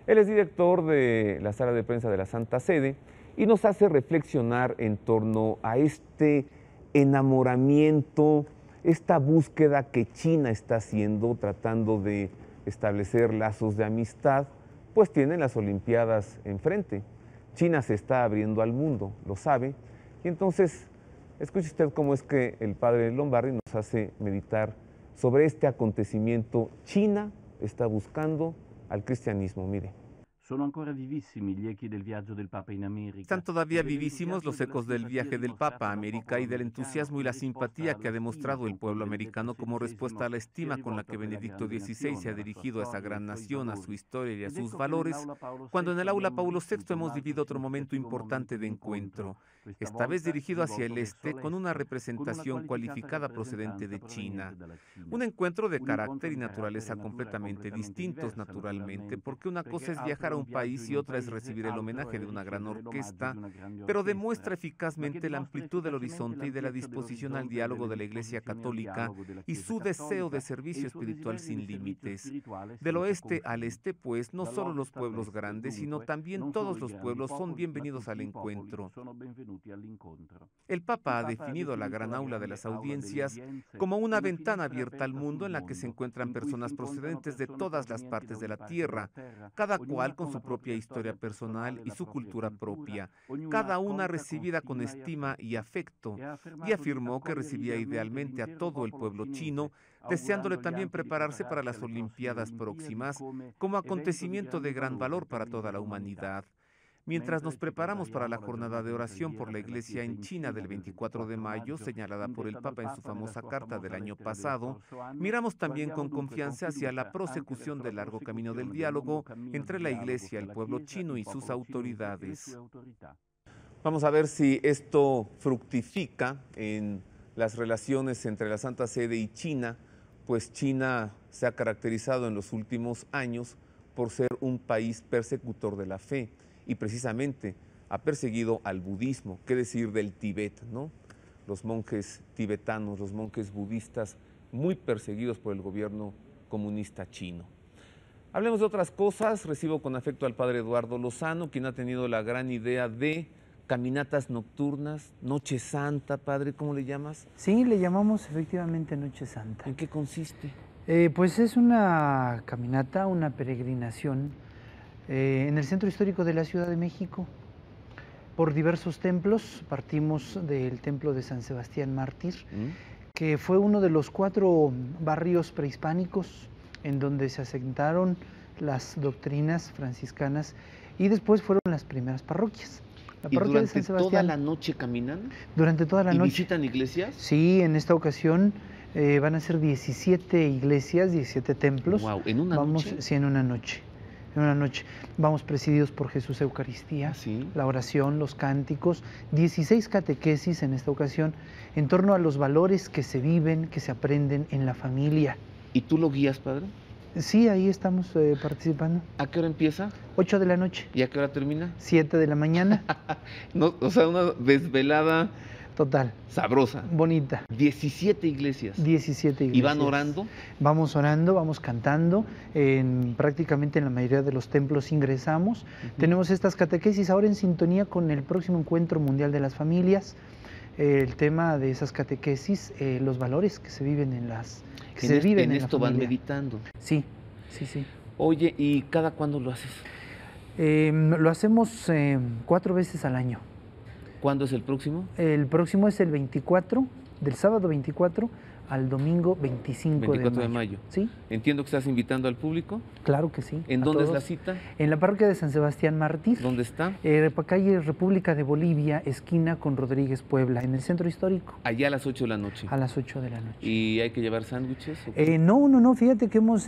Él es director de la sala de prensa de la Santa Sede y nos hace reflexionar en torno a este enamoramiento, esta búsqueda que China está haciendo, tratando de establecer lazos de amistad, pues tiene las Olimpiadas enfrente. China se está abriendo al mundo, lo sabe, y entonces Escuche usted cómo es que el padre Lombardi nos hace meditar sobre este acontecimiento. China está buscando al cristianismo, mire. Están todavía vivísimos los ecos del viaje del Papa a América y del entusiasmo y la simpatía que ha demostrado el pueblo americano como respuesta a la estima con la que Benedicto XVI se ha dirigido a esa gran nación, a su historia y a sus valores, cuando en el aula Paulo VI hemos vivido otro momento importante de encuentro, esta vez dirigido hacia el este con una representación cualificada procedente de China. Un encuentro de carácter y naturaleza completamente distintos, naturalmente, porque una cosa es viajar a un país y otra es recibir el homenaje de una gran orquesta, pero demuestra eficazmente la amplitud del horizonte y de la disposición al diálogo de la Iglesia Católica y su deseo de servicio espiritual sin límites. Del oeste al este, pues, no solo los pueblos grandes, sino también todos los pueblos son bienvenidos al encuentro. El Papa ha definido la gran aula de las audiencias como una ventana abierta al mundo en la que se encuentran personas procedentes de todas las partes de la tierra, cada cual con su propia historia personal y su cultura propia, cada una recibida con estima y afecto, y afirmó que recibía idealmente a todo el pueblo chino, deseándole también prepararse para las Olimpiadas próximas como acontecimiento de gran valor para toda la humanidad. Mientras nos preparamos para la jornada de oración por la Iglesia en China del 24 de mayo, señalada por el Papa en su famosa carta del año pasado, miramos también con confianza hacia la prosecución del largo camino del diálogo entre la Iglesia, el pueblo chino y sus autoridades. Vamos a ver si esto fructifica en las relaciones entre la Santa Sede y China, pues China se ha caracterizado en los últimos años por ser un país persecutor de la fe, y precisamente ha perseguido al budismo, qué decir del Tíbet, ¿no? Los monjes tibetanos, los monjes budistas, muy perseguidos por el gobierno comunista chino. Hablemos de otras cosas. Recibo con afecto al padre Eduardo Lozano, quien ha tenido la gran idea de caminatas nocturnas, Noche Santa, padre, ¿cómo le llamas? Sí, le llamamos efectivamente Noche Santa. ¿En qué consiste? Pues es una caminata, una peregrinación en el centro histórico de la Ciudad de México, por diversos templos. Partimos del templo de San Sebastián Mártir, que fue uno de los 4 barrios prehispánicos en donde se asentaron las doctrinas franciscanas y después fueron las primeras parroquias. La parroquia de San Sebastián. ¿Toda la noche caminan? Durante toda la noche. ¿Y visitan iglesias? Sí, en esta ocasión van a ser 17 iglesias, 17 templos. Wow, ¿en una noche? Sí, en una noche. En una noche. Vamos presididos por Jesús Eucaristía, ¿sí? La oración, los cánticos, 16 catequesis en esta ocasión, en torno a los valores que se viven, que se aprenden en la familia. ¿Y tú lo guías, padre? Sí, ahí estamos participando. ¿A qué hora empieza? 8 de la noche. ¿Y a qué hora termina? 7 de la mañana. No, o sea, una desvelada... Total. Sabrosa. Bonita. 17 iglesias. 17 iglesias. ¿Y van orando? Vamos orando, vamos cantando. Prácticamente en la mayoría de los templos ingresamos. Tenemos estas catequesis ahora en sintonía con el próximo Encuentro Mundial de las Familias. El tema de esas catequesis, los valores que se viven en las... En esto van meditando. Sí, sí, sí. Oye, ¿y cada cuándo lo haces? Lo hacemos 4 veces al año. ¿Cuándo es el próximo? El próximo es el 24, del sábado 24 al domingo 25 de mayo. ¿Sí? Entiendo que estás invitando al público. Claro que sí. ¿En dónde es la cita? En la parroquia de San Sebastián Mártir. ¿Dónde está? Calle República de Bolivia, esquina con Rodríguez Puebla, en el centro histórico. Allá a las 8 de la noche. A las 8 de la noche. ¿Y hay que llevar sándwiches? No, fíjate que hemos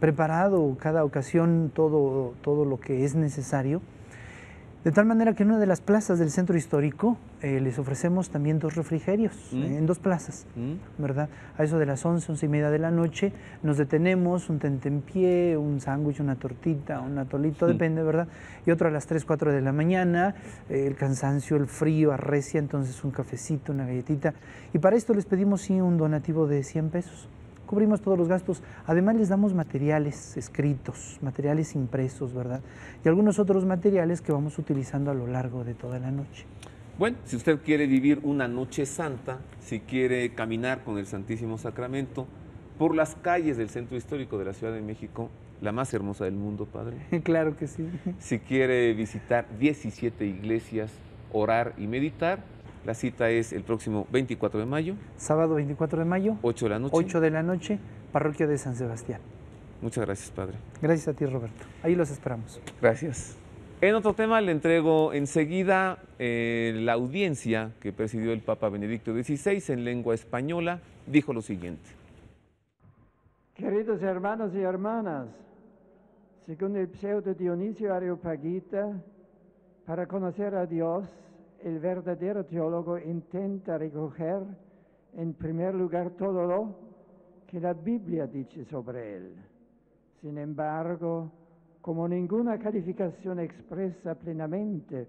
preparado cada ocasión todo lo que es necesario. De tal manera que en una de las plazas del centro histórico les ofrecemos también 2 refrigerios, en 2 plazas, ¿verdad? A eso de las 11, 11 y media de la noche nos detenemos, un tentempié, un sándwich, una tortita, un atolito, depende, ¿verdad? Y otro a las 3, 4 de la mañana, el cansancio, el frío arrecia, entonces un cafecito, una galletita. Y para esto les pedimos sí un donativo de 100 pesos. Cubrimos todos los gastos, además les damos materiales escritos, materiales impresos, ¿verdad? Y algunos otros materiales que vamos utilizando a lo largo de toda la noche. Bueno, si usted quiere vivir una noche santa, si quiere caminar con el Santísimo Sacramento por las calles del centro histórico de la Ciudad de México, la más hermosa del mundo, padre. Claro que sí. Si quiere visitar 17 iglesias, orar y meditar, La cita es el próximo 24 de mayo. Sábado 24 de mayo. 8 de la noche. 8 de la noche, Parroquia de San Sebastián. Muchas gracias, padre. Gracias a ti, Roberto. Ahí los esperamos. Gracias. En otro tema le entrego enseguida la audiencia que presidió el Papa Benedicto XVI en lengua española. Dijo lo siguiente. Queridos hermanos y hermanas, según el pseudo Dionisio Areopagita, para conocer a Dios, el verdadero teólogo intenta recoger en primer lugar todo lo que la Biblia dice sobre él. Sin embargo, como ninguna calificación expresa plenamente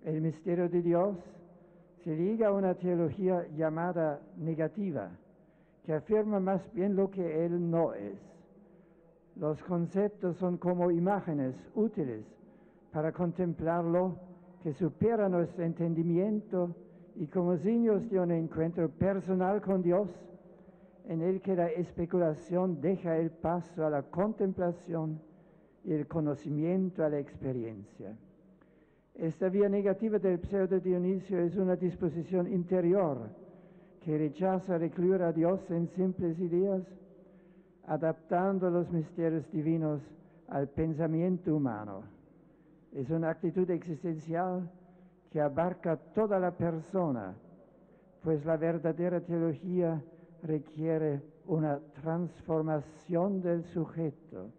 el misterio de Dios, se liga a una teología llamada negativa, que afirma más bien lo que Él no es. Los conceptos son como imágenes útiles para contemplarlo, que supera nuestro entendimiento y como signos de un encuentro personal con Dios, en el que la especulación deja el paso a la contemplación y el conocimiento a la experiencia. Esta vía negativa del pseudo Dionisio es una disposición interior que rechaza recluir a Dios en simples ideas, adaptando los misterios divinos al pensamiento humano. Es una actitud existencial que abarca toda la persona, pues la verdadera teología requiere una transformación del sujeto.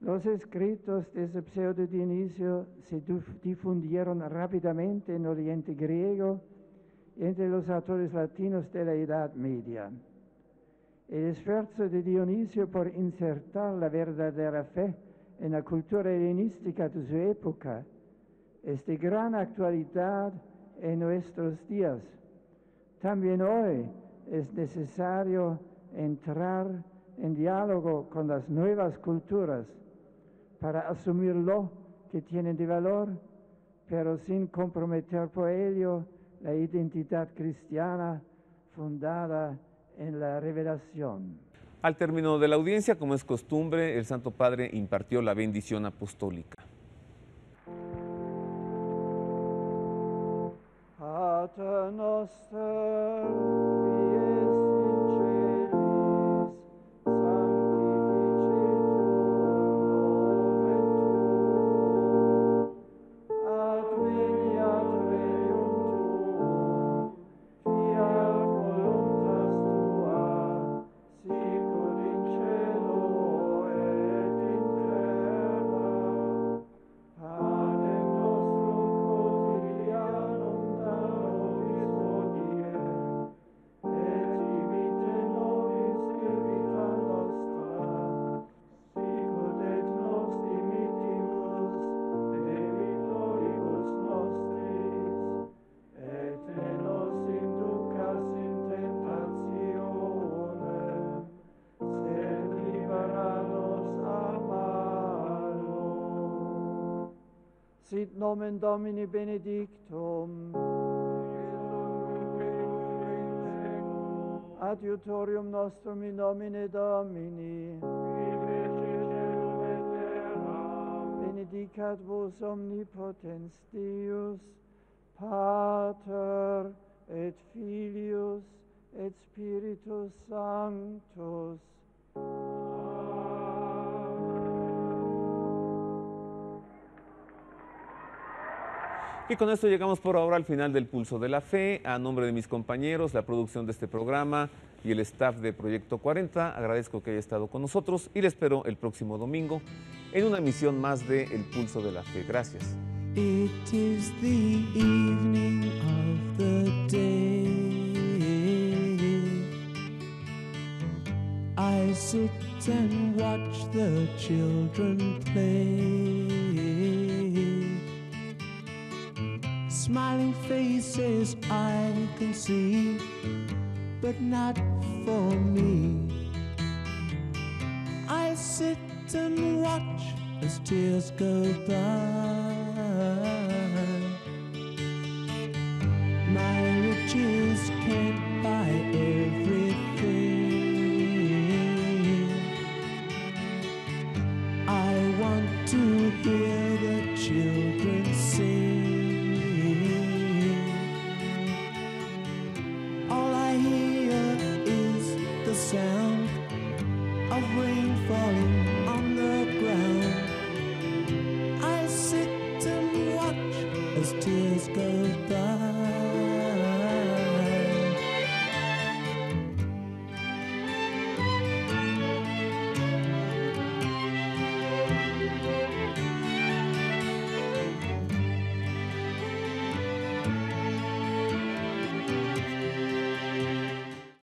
Los escritos de ese pseudo Dionisio se difundieron rápidamente en Oriente griego y entre los autores latinos de la Edad Media. El esfuerzo de Dionisio por insertar la verdadera fe en la cultura helenística de su época es de gran actualidad en nuestros días. También hoy es necesario entrar en diálogo con las nuevas culturas para asumir lo que tienen de valor, pero sin comprometer por ello la identidad cristiana fundada en la revelación. Al término de la audiencia, como es costumbre, el Santo Padre impartió la bendición apostólica. Pater noster, sit nomen Domini benedictum, adiutorium nostrum in nomine Domini, benedicat vos omnipotens Deus, Pater et Filius et Spiritus Sanctus. Y con esto llegamos por ahora al final del Pulso de la Fe. A nombre de mis compañeros, la producción de este programa y el staff de Proyecto 40, agradezco que haya estado con nosotros y le espero el próximo domingo en una emisión más de El Pulso de la Fe. Gracias. It is the evening of the day. I sit and watch the children play. Smiling faces I can see, but not for me. I sit and watch as tears go by. My riches can't buy everything. I want to hear the children sing. still